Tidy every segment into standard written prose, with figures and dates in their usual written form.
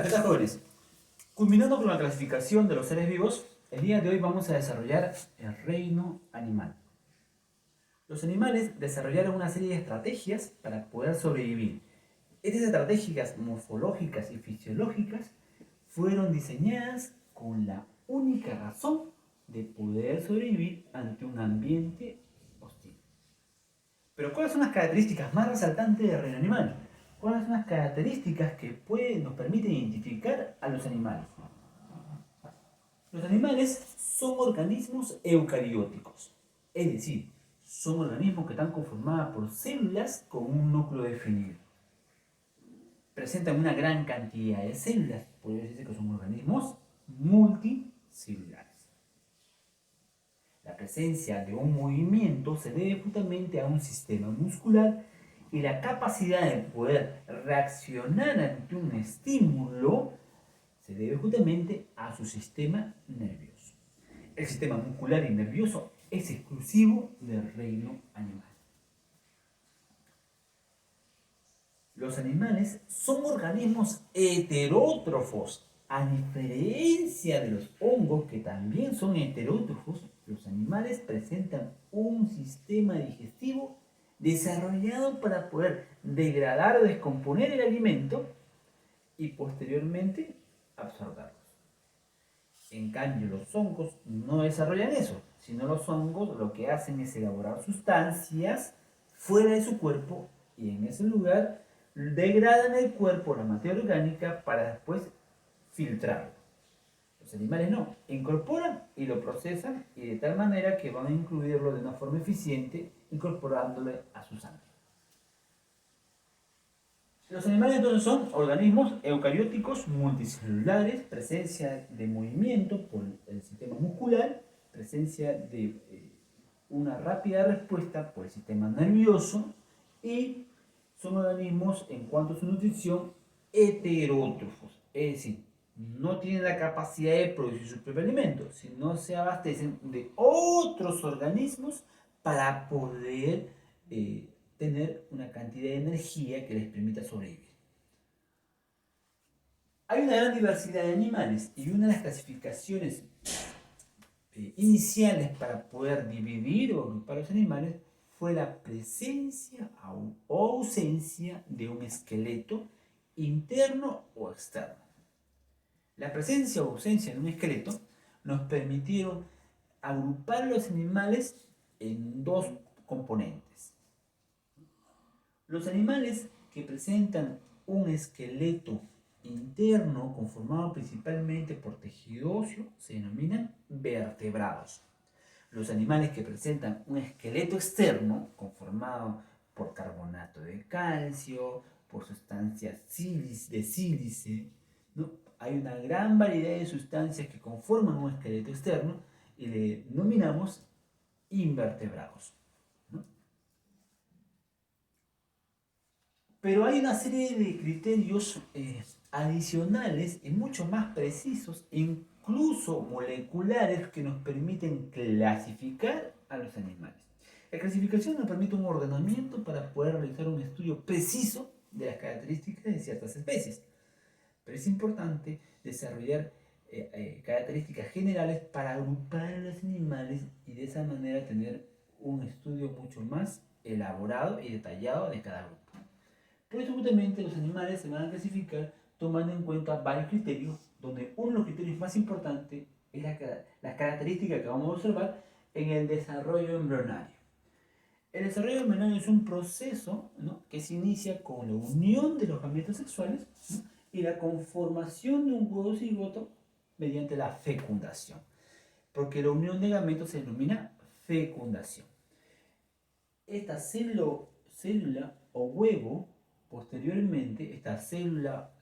¿Qué tal, jóvenes? Culminando con la clasificación de los seres vivos, el día de hoy vamos a desarrollar el reino animal. Los animales desarrollaron una serie de estrategias para poder sobrevivir. Estas estrategias morfológicas y fisiológicas fueron diseñadas con la única razón de poder sobrevivir ante un ambiente hostil. Pero ¿cuáles son las características más resaltantes del reino animal? ¿Cuáles son las características que nos permiten identificar a los animales? Los animales son organismos eucarióticos, es decir, son organismos que están conformados por células con un núcleo definido. Presentan una gran cantidad de células, podría decirse que son organismos multicelulares. La presencia de un movimiento se debe justamente a un sistema muscular y la capacidad de poder reaccionar ante un estímulo se debe justamente a su sistema nervioso. El sistema muscular y nervioso es exclusivo del reino animal. Los animales son organismos heterótrofos. A diferencia de los hongos, que también son heterótrofos, los animales presentan un sistema digestivo desarrollado para poder degradar o descomponer el alimento y posteriormente absorberlos. En cambio, los hongos no desarrollan eso, sino los hongos lo que hacen es elaborar sustancias fuera de su cuerpo y en ese lugar degradan el cuerpo, la materia orgánica, para después filtrarlo. Los animales no, incorporan y lo procesan y de tal manera que van a incluirlo de una forma eficiente incorporándolo a su sangre. Los animales entonces son organismos eucarióticos multicelulares, presencia de movimiento por el sistema muscular, presencia de una rápida respuesta por el sistema nervioso y son organismos en cuanto a su nutrición heterótrofos, es decir, no tienen la capacidad de producir su propio alimento, sino se abastecen de otros organismos para poder tener una cantidad de energía que les permita sobrevivir. Hay una gran diversidad de animales y una de las clasificaciones iniciales para poder dividir o agrupar los animales fue la presencia o ausencia de un esqueleto interno o externo. La presencia o ausencia de un esqueleto nos permitieron agrupar los animales en dos componentes. Los animales que presentan un esqueleto interno conformado principalmente por tejido óseo se denominan vertebrados. Los animales que presentan un esqueleto externo conformado por carbonato de calcio, por sustancias de sílice, ¿no? Hay una gran variedad de sustancias que conforman un esqueleto externo y le denominamos invertebrados. Pero hay una serie de criterios adicionales y mucho más precisos, incluso moleculares, que nos permiten clasificar a los animales. La clasificación nos permite un ordenamiento para poder realizar un estudio preciso de las características de ciertas especies. Pero es importante desarrollar características generales para agrupar a los animales y de esa manera tener un estudio mucho más elaborado y detallado de cada grupo. Por eso justamente los animales se van a clasificar tomando en cuenta varios criterios, donde uno de los criterios más importantes es la característica que vamos a observar en el desarrollo embrionario. El desarrollo embrionario es un proceso, ¿no?, que se inicia con la unión de los gametos sexuales, ¿no?, y la conformación de un huevo cigoto mediante la fecundación. Porque la unión de gametos se denomina fecundación. Esta célula o huevo, posteriormente, esta célula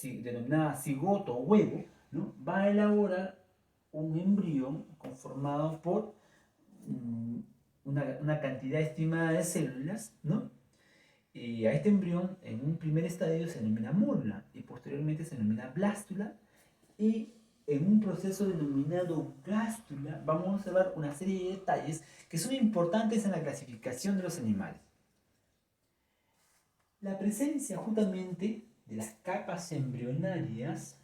denominada cigoto o huevo, ¿no?, va a elaborar un embrión conformado por una cantidad estimada de células, ¿no? Y a este embrión, en un primer estadio, se denomina morula y posteriormente se denomina blástula, y en un proceso denominado gástula vamos a observar una serie de detalles que son importantes en la clasificación de los animales. La presencia justamente de las capas embrionarias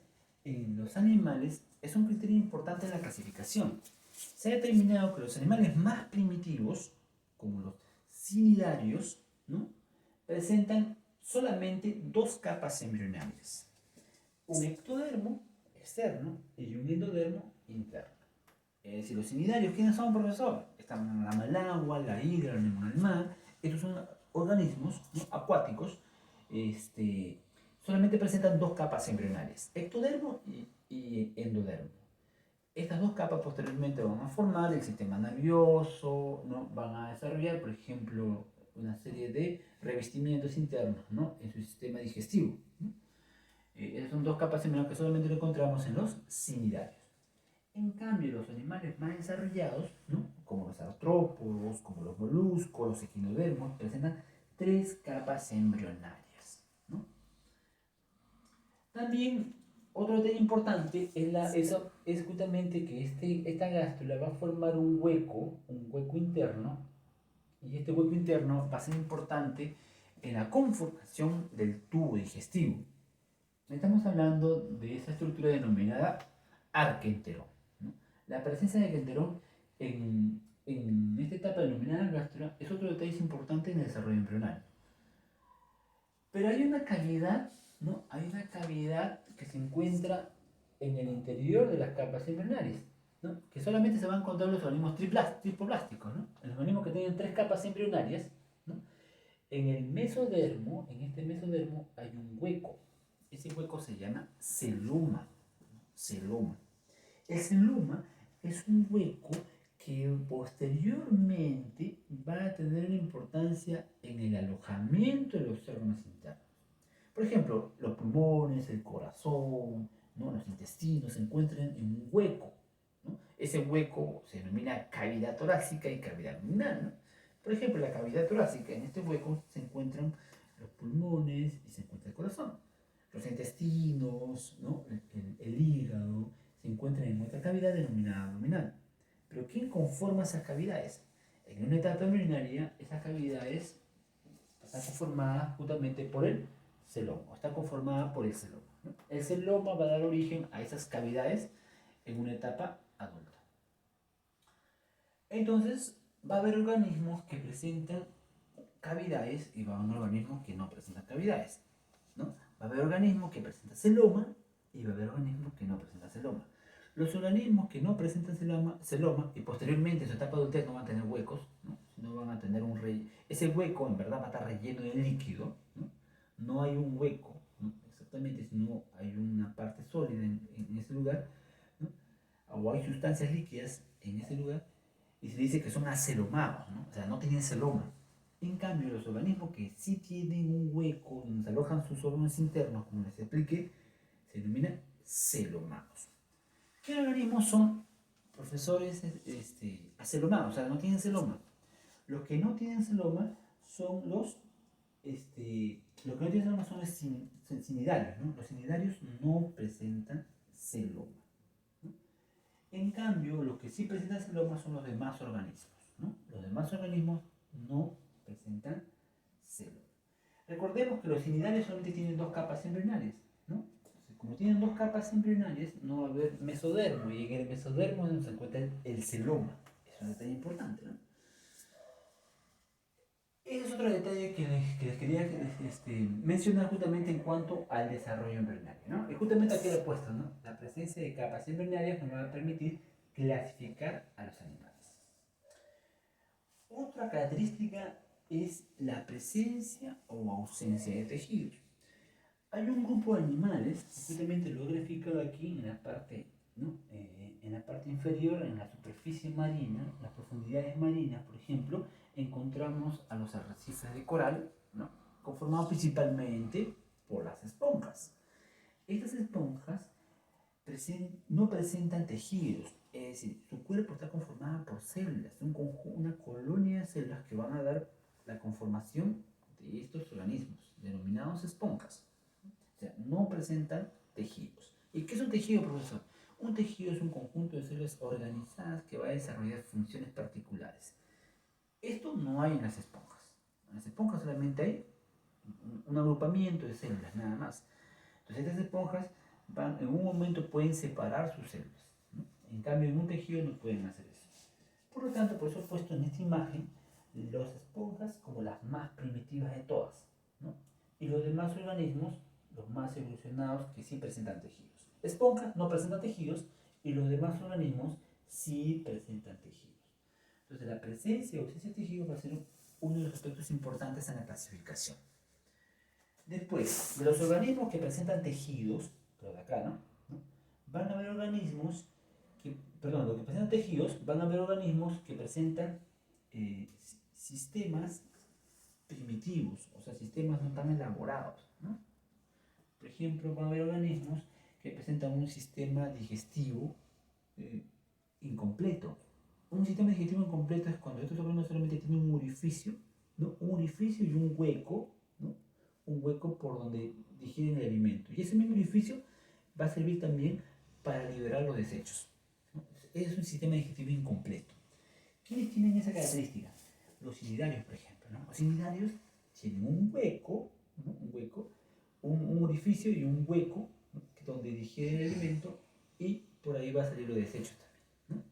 en los animales es un criterio importante en la clasificación. Se ha determinado que los animales más primitivos, como los cnidarios, ¿no?, presentan solamente dos capas embrionarias: un ectodermo externo y un endodermo interno. Es decir, los cnidarios, ¿quiénes son, profesor? Están la malagua, la hidra, la anemona del mar. Estos son organismos, ¿no?, acuáticos. Solamente presentan dos capas embrionarias: ectodermo y endodermo. Estas dos capas posteriormente van a formar el sistema nervioso, ¿no? Van a desarrollar, por ejemplo, una serie de revestimientos internos, ¿no?, en su sistema digestivo, ¿no? Esas son dos capas embrionarias que solamente lo encontramos en los cnidarios. En cambio, los animales más desarrollados, ¿no?, como los artrópodos, como los moluscos, los equinodermos, presentan tres capas embrionarias, ¿no? También otro detalle importante es justamente que esta gástrula va a formar un hueco interno, y este hueco interno va a ser importante en la conformación del tubo digestivo. Estamos hablando de esa estructura denominada arquenterón, ¿no? La presencia de arquenterón en esta etapa denominada gástrula es otro detalle importante en el desarrollo embrional. Pero hay una cavidad, ¿no? Hay una cavidad que se encuentra en el interior de las capas embrionarias, ¿no?, que solamente se van a encontrar los organismos tripoplásticos, ¿no?, en los organismos que tienen tres capas embrionarias, ¿no? En el mesodermo, en este mesodermo hay un hueco. Ese hueco se llama celoma. Celoma. El celoma es un hueco que posteriormente va a tener una importancia en el alojamiento de los órganos internos. Por ejemplo, los pulmones, el corazón, ¿no?, los intestinos se encuentran en un hueco, ¿no? Ese hueco se denomina cavidad torácica y cavidad abdominal, ¿no? Por ejemplo, la cavidad torácica, en este hueco se encuentran los pulmones y se encuentra el corazón. Los intestinos, ¿no?, el hígado, se encuentran en otra cavidad denominada abdominal. Pero ¿quién conforma esas cavidades? En una etapa embrionaria, esas cavidades están conformadas justamente por el celoma, está conformada por el celoma, ¿no? El celoma va a dar origen a esas cavidades en una etapa adulta. Entonces, va a haber organismos que presentan cavidades y va a haber organismos que no presentan cavidades, ¿no? Va a haber organismos que presentan celoma y va a haber organismos que no presentan celoma. Los organismos que no presentan celoma y posteriormente en su etapa adultez no van a tener huecos, ¿no?, sino van a tener un relleno. Ese hueco en verdad va a estar relleno de líquido, ¿no? No hay un hueco, ¿no?, exactamente, sino hay una parte sólida en ese lugar, ¿no?, o hay sustancias líquidas en ese lugar, y se dice que son acelomados, ¿no?, o sea, no tienen celoma. En cambio, los organismos que sí tienen un hueco donde se alojan sus órganos internos, como les expliqué, se denominan celomados. ¿Qué organismos son, profesores, acelomados? O sea, no tienen celoma. Los que no tienen celoma son los que no tienen celoma son los cnidarios, ¿no? Los cnidarios no presentan celoma, ¿no? En cambio, los que sí presentan celoma son los demás organismos, ¿no? Los demás organismos no presentan celoma. Recordemos que los cnidarios solamente tienen dos capas embrionarias, ¿no? Como tienen dos capas embrionarias, no va a haber mesodermo, y en el mesodermo se encuentra el celoma. Es un detalle importante, ¿no? Ese es otro detalle que les quería mencionar justamente en cuanto al desarrollo embrionario, ¿no? Y justamente aquí lo he puesto, ¿no? La presencia de capas embrionarias nos va a permitir clasificar a los animales. Otra característica es la presencia o ausencia de tejidos. Hay un grupo de animales, justamente lo he graficado aquí en la parte, ¿no?, en la parte inferior, en la superficie marina, las profundidades marinas, por ejemplo, encontramos a los arrecifes de coral, ¿no?, conformados principalmente por las esponjas. Estas esponjas no presentan tejidos, es decir, su cuerpo está conformado por células, una colonia de células que van a dar la conformación de estos organismos, denominados esponjas. O sea, no presentan tejidos. ¿Y qué es un tejido, profesor? Un tejido es un conjunto de células organizadas que va a desarrollar funciones particulares. Esto no hay en las esponjas. En las esponjas solamente hay un agrupamiento de células, nada más. Entonces estas esponjas en un momento pueden separar sus células, ¿no? En cambio en un tejido no pueden hacer eso. Por lo tanto, por eso he puesto en esta imagen las esponjas como las más primitivas de todas, ¿no? Y los demás organismos, los más evolucionados, que sí presentan tejidos. Esponjas no presentan tejidos y los demás organismos sí presentan tejidos. Entonces la presencia o ausencia de tejidos va a ser uno de los aspectos importantes en la clasificación. Después, de los organismos que presentan tejidos, pero de acá, ¿no? Van a haber organismos que, perdón, los que presentan tejidos, van a haber organismos que presentan sistemas primitivos, o sea, sistemas no tan elaborados, ¿no? Por ejemplo, van a haber organismos que presentan un sistema digestivo incompleto. Un sistema digestivo incompleto es cuando estos organismos solamente tienen un orificio, ¿no? Un orificio y un hueco, ¿no? Un hueco por donde digieren el alimento. Y ese mismo orificio va a servir también para liberar los desechos, ¿no? Es un sistema digestivo incompleto. ¿Quiénes tienen esa característica? Los cnidarios, por ejemplo, ¿no? Los cnidarios tienen un hueco, ¿no? Un orificio y un hueco, ¿no? Donde digieren el alimento y por ahí va a salir los desechos también, ¿no?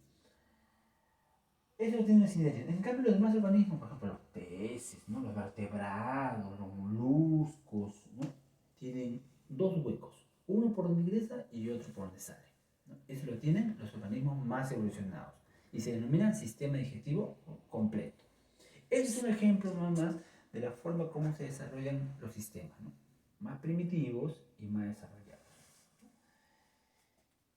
Eso lo tienen los cnidarios. En cambio, los demás organismos, por ejemplo, los peces, ¿no? Los vertebrados, los moluscos, ¿no? Tienen dos huecos, uno por donde ingresa y otro por donde sale, ¿no? Eso lo tienen los organismos más evolucionados y se denominan sistema digestivo completo. Este es un ejemplo más de la forma como se desarrollan los sistemas, ¿no? Más primitivos y más desarrollados.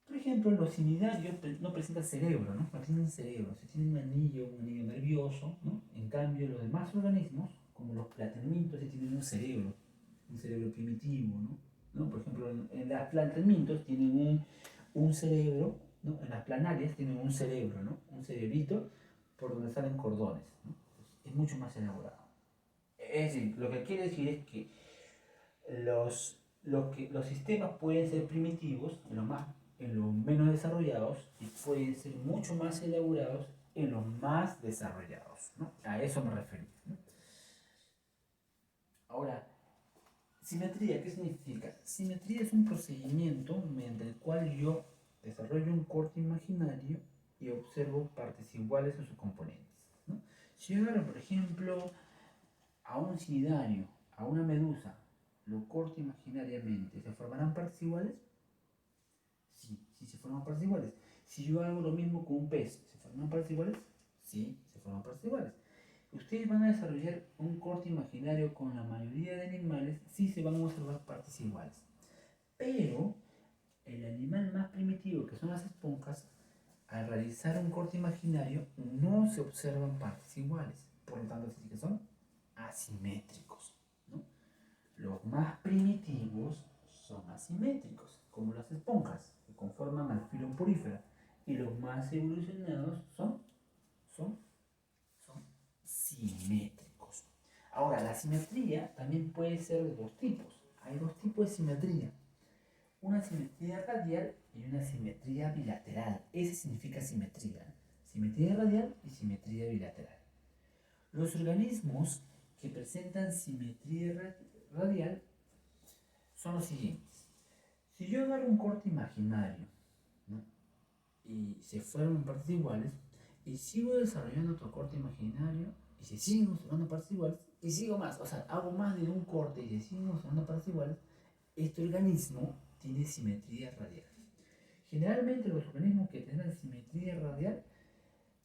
Por ejemplo, los cnidarios no presentan cerebro, ¿no? No tienen cerebro, se tienen un anillo nervioso, ¿no? En cambio, los demás organismos, como los platanimientos, sí tienen un cerebro primitivo, ¿no? ¿No? Por ejemplo, en las platanimientos tienen un cerebro, ¿no? En las planarias tienen un cerebro, ¿no? Un cerebrito por donde salen cordones, ¿no? Es mucho más elaborado. Es decir, lo que quiere decir es que los sistemas pueden ser primitivos en los menos desarrollados y pueden ser mucho más elaborados en los más desarrollados, ¿no? A eso me refería, ¿no? Ahora, simetría, ¿qué significa? Simetría es un procedimiento mediante el cual yo desarrollo un corte imaginario y observo partes iguales en sus componentes, ¿no? Si yo agarro, por ejemplo, a un cnidario, a una medusa, lo corto imaginariamente, ¿se formarán partes iguales? Sí, sí se forman partes iguales. Si yo hago lo mismo con un pez, ¿se forman partes iguales? Sí, se forman partes iguales. Ustedes van a desarrollar un corte imaginario con la mayoría de animales, sí se van a observar partes iguales. Pero el animal más primitivo, que son las esponjas, al realizar un corte imaginario no se observan partes iguales. Por lo tanto, sí que son asimétricos, ¿no? Los más primitivos son asimétricos, como las esponjas, que conforman al filo porífera. Y los más evolucionados son simétricos. Ahora, la simetría también puede ser de dos tipos. Hay dos tipos de simetría. Una simetría radial y una simetría bilateral. Ese significa simetría. Simetría radial y simetría bilateral. Los organismos que presentan simetría radial son los siguientes. Si yo agarro un corte imaginario, ¿no? Y se forman partes iguales, y sigo desarrollando otro corte imaginario, y se siguen observando partes iguales, y sigo más, o sea, hago más de un corte y se siguen observando partes iguales, este organismo tiene simetría radial. Generalmente los organismos que tienen simetría radial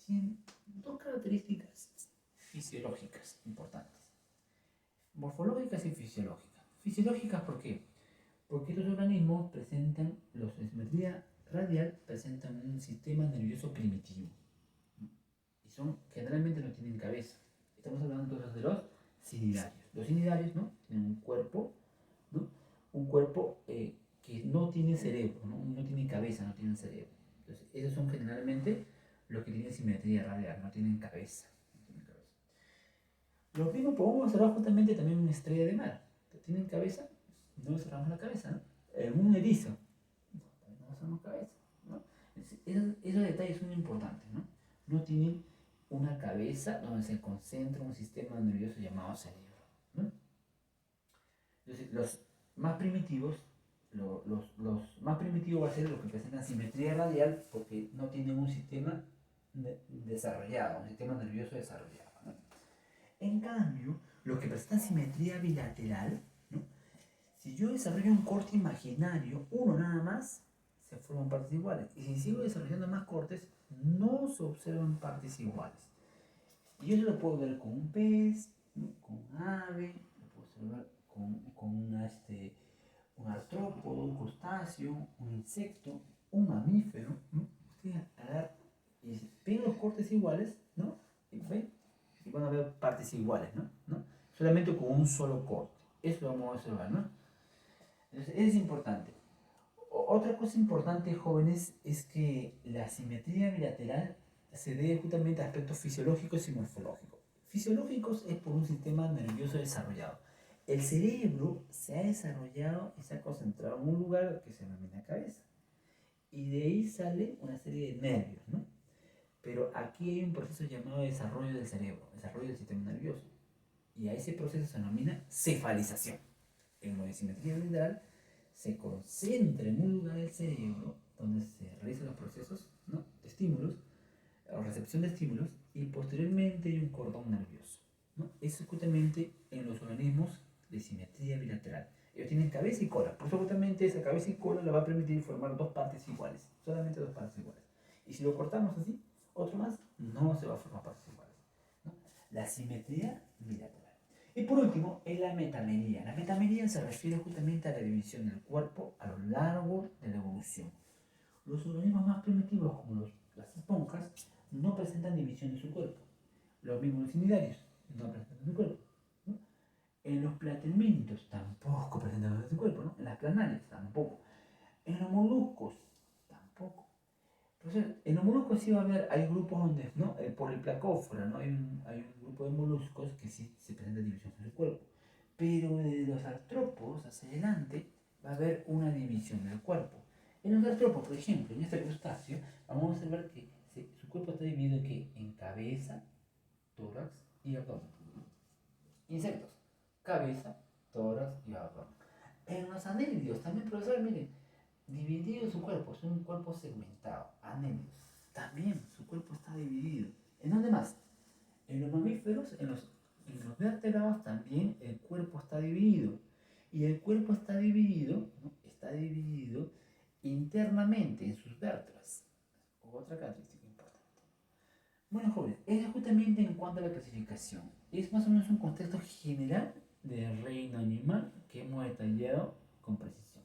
tienen dos características fisiológicas importantes. Morfológicas y fisiológicas. Fisiológicas, ¿por qué? Porque estos organismos presentan, los de simetría radial, presentan un sistema nervioso primitivo. Y generalmente no tienen cabeza. Estamos hablando entonces de los cnidarios. Los cnidarios, ¿no? Tienen un cuerpo, ¿no? Un cuerpo que no tiene cerebro, ¿no? No tiene cabeza, no tienen cerebro. Entonces, esos son generalmente los que tienen simetría radial, no tienen cabeza. Lo mismo podemos observar justamente también una estrella de mar. ¿Tienen cabeza? No observamos la cabeza, ¿no? Un erizo. No observamos cabeza, ¿no? Esos detalles son importantes, ¿no? No tienen una cabeza donde se concentra un sistema nervioso llamado cerebro, ¿no? Entonces, los más primitivos los más primitivos va a ser los que presentan simetría radial porque no tienen un sistema desarrollado, un sistema nervioso desarrollado, ¿no? En cambio, los que presentan simetría bilateral, ¿no? Si yo desarrollo un corte imaginario, uno nada más, se forman partes iguales. Y si sigo desarrollando más cortes, no se observan partes iguales. Y yo eso lo puedo ver con un pez, ¿no? Con un ave, lo puedo observar un artrópodo, un crustáceo, un insecto, un mamífero, ¿no? Ustedes y ven los cortes iguales, ¿no? ¿Ven? Y van a ver partes iguales, ¿no? Solamente con un solo corte. Eso lo vamos a observar, ¿no? Entonces, es importante. Otra cosa importante, jóvenes, es que la simetría bilateral se debe justamente a aspectos fisiológicos y morfológicos. Fisiológicos es por un sistema nervioso desarrollado. El cerebro se ha desarrollado y se ha concentrado en un lugar que se denomina cabeza. Y de ahí sale una serie de nervios, ¿no? Pero aquí hay un proceso llamado desarrollo del cerebro, desarrollo del sistema nervioso. Y a ese proceso se denomina cefalización. En lo de simetría bilateral se concentra en un lugar del cerebro donde se realizan los procesos, ¿no? De estímulos, o recepción de estímulos, y posteriormente hay un cordón nervioso, ¿no? Eso es justamente en los organismos de simetría bilateral. Ellos tienen cabeza y cola, por eso justamente esa cabeza y cola le va a permitir formar dos partes iguales, solamente dos partes iguales. Y si lo cortamos así, otro más, no se va a formar partes iguales, ¿no? La simetría bilateral. Y por último, es la metamería. La metamería se refiere justamente a la división del cuerpo a lo largo de la evolución. Los organismos más primitivos, como las esponjas, no presentan división de su cuerpo. Los mismos los cnidarios no presentan su cuerpo, ¿no? En los platelmintos tampoco presentan división de su cuerpo, ¿no? En las planarias tampoco. En los moluscos tampoco. Entonces, en los moluscos sí va a haber, hay grupos donde, ¿no? Por el placófora, ¿no? Hay un grupo de moluscos que sí se presenta división en su cuerpo. Pero de los artrópodos hacia adelante va a haber una división del cuerpo. En los artrópodos, por ejemplo, en este crustáceo, vamos a observar que su cuerpo está dividido en, ¿qué? En cabeza, tórax y abdomen. Insectos, cabeza, tórax y abdomen. En los anélidos, también, profesor, miren, dividido su cuerpo, es un cuerpo segmentado, anélidos. También su cuerpo está dividido. ¿En dónde más? En los mamíferos, en los vertebrados también el cuerpo está dividido. Y el cuerpo está dividido, ¿no? Está dividido internamente en sus vértebras. Otra característica importante. Bueno, jóvenes, es justamente en cuanto a la clasificación. Es más o menos un contexto general del reino animal que hemos detallado con precisión.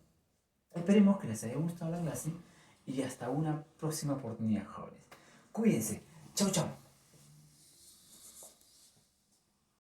Esperemos que les haya gustado la clase y hasta una próxima oportunidad, jóvenes. Cuídense. Chau, chau.